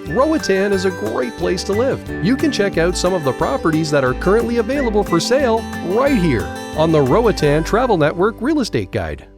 Roatan is a great place to live. You can check out some of the properties that are currently available for sale right here on the Roatan Travel Network Real Estate Guide.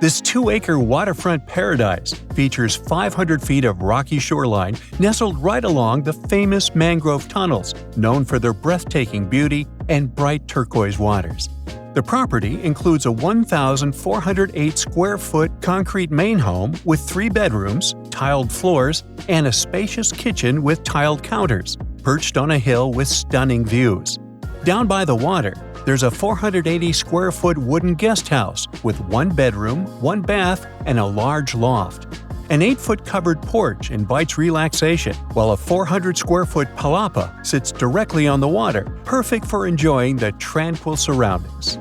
This 2-acre waterfront paradise features 500 feet of rocky shoreline nestled right along the famous mangrove tunnels, known for their breathtaking beauty and bright turquoise waters. The property includes a 1,408 square foot concrete main home with 3 bedrooms, tiled floors, and a spacious kitchen with tiled counters, perched on a hill with stunning views. Down by the water, there's a 480 square foot wooden guest house with 1 bedroom, 1 bath, and a large loft. An 8-foot covered porch invites relaxation, while a 400 square foot palapa sits directly on the water, perfect for enjoying the tranquil surroundings.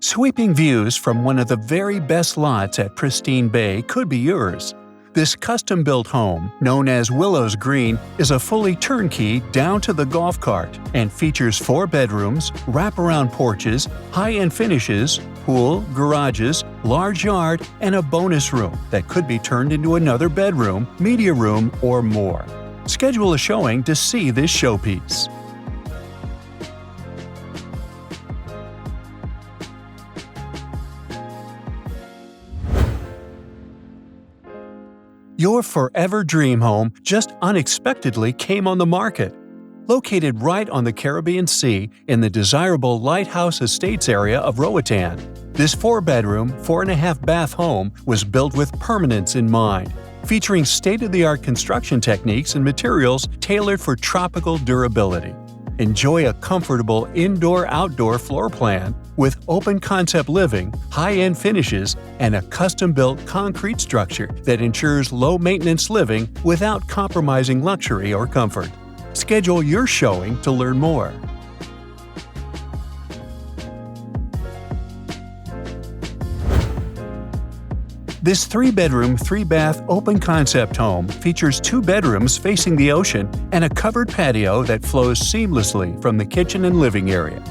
Sweeping views from one of the very best lots at Pristine Bay could be yours. This custom-built home, known as Willows Green, is a fully turnkey down to the golf cart and features 4 bedrooms, wraparound porches, high-end finishes, pool, garages, large yard, and a bonus room that could be turned into another bedroom, media room, or more. Schedule a showing to see this showpiece. Your forever dream home just unexpectedly came on the market. Located right on the Caribbean Sea in the desirable Lighthouse Estates area of Roatan, this 4-bedroom, 4.5-bath home was built with permanence in mind, featuring state-of-the-art construction techniques and materials tailored for tropical durability. Enjoy a comfortable indoor-outdoor floor plan with open-concept living, high-end finishes, and a custom-built concrete structure that ensures low-maintenance living without compromising luxury or comfort. Schedule your showing to learn more. This 3-bedroom, 3-bath open-concept home features 2 bedrooms facing the ocean and a covered patio that flows seamlessly from the kitchen and living area,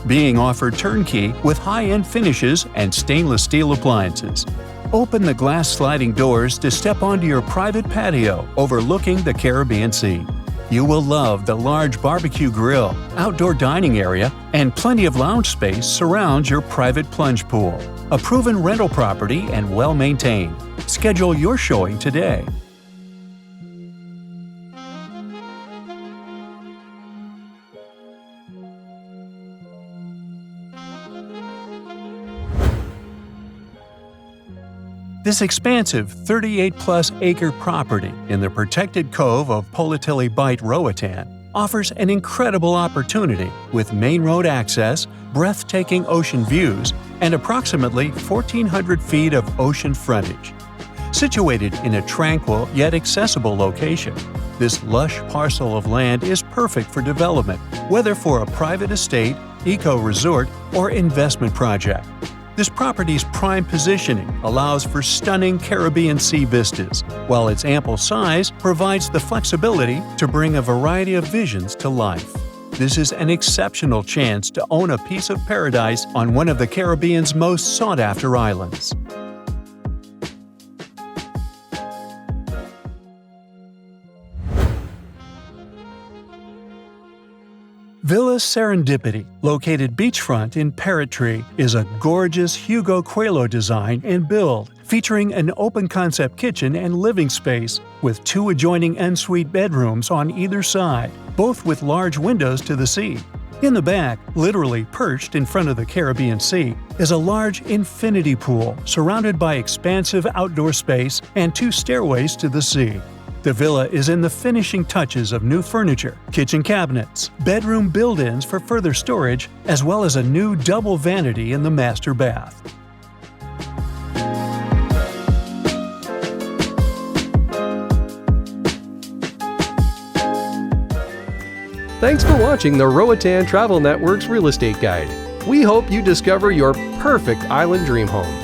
being offered turnkey with high-end finishes and stainless steel appliances. Open the glass sliding doors to step onto your private patio overlooking the Caribbean Sea. You will love the large barbecue grill, outdoor dining area, and plenty of lounge space surrounds your private plunge pool. A proven rental property and well-maintained. Schedule your showing today. This expansive 38-plus acre property in the protected cove of Politelli Bight, Roatan, offers an incredible opportunity with main road access, breathtaking ocean views, and approximately 1,400 feet of ocean frontage. Situated in a tranquil yet accessible location, this lush parcel of land is perfect for development, whether for a private estate, eco-resort, or investment project. This property's prime positioning allows for stunning Caribbean Sea vistas, while its ample size provides the flexibility to bring a variety of visions to life. This is an exceptional chance to own a piece of paradise on one of the Caribbean's most sought-after islands. Villa Serendipity, located beachfront in Parrot Tree, is a gorgeous Hugo Coelho design and build, featuring an open-concept kitchen and living space with 2 adjoining ensuite bedrooms on either side, both with large windows to the sea. In the back, literally perched in front of the Caribbean Sea, is a large infinity pool surrounded by expansive outdoor space and 2 stairways to the sea. The villa is in the finishing touches of new furniture, kitchen cabinets, bedroom build-ins for further storage, as well as a new double vanity in the master bath. Thanks for watching the Roatan Travel Network's Real Estate Guide. We hope you discover your perfect island dream home.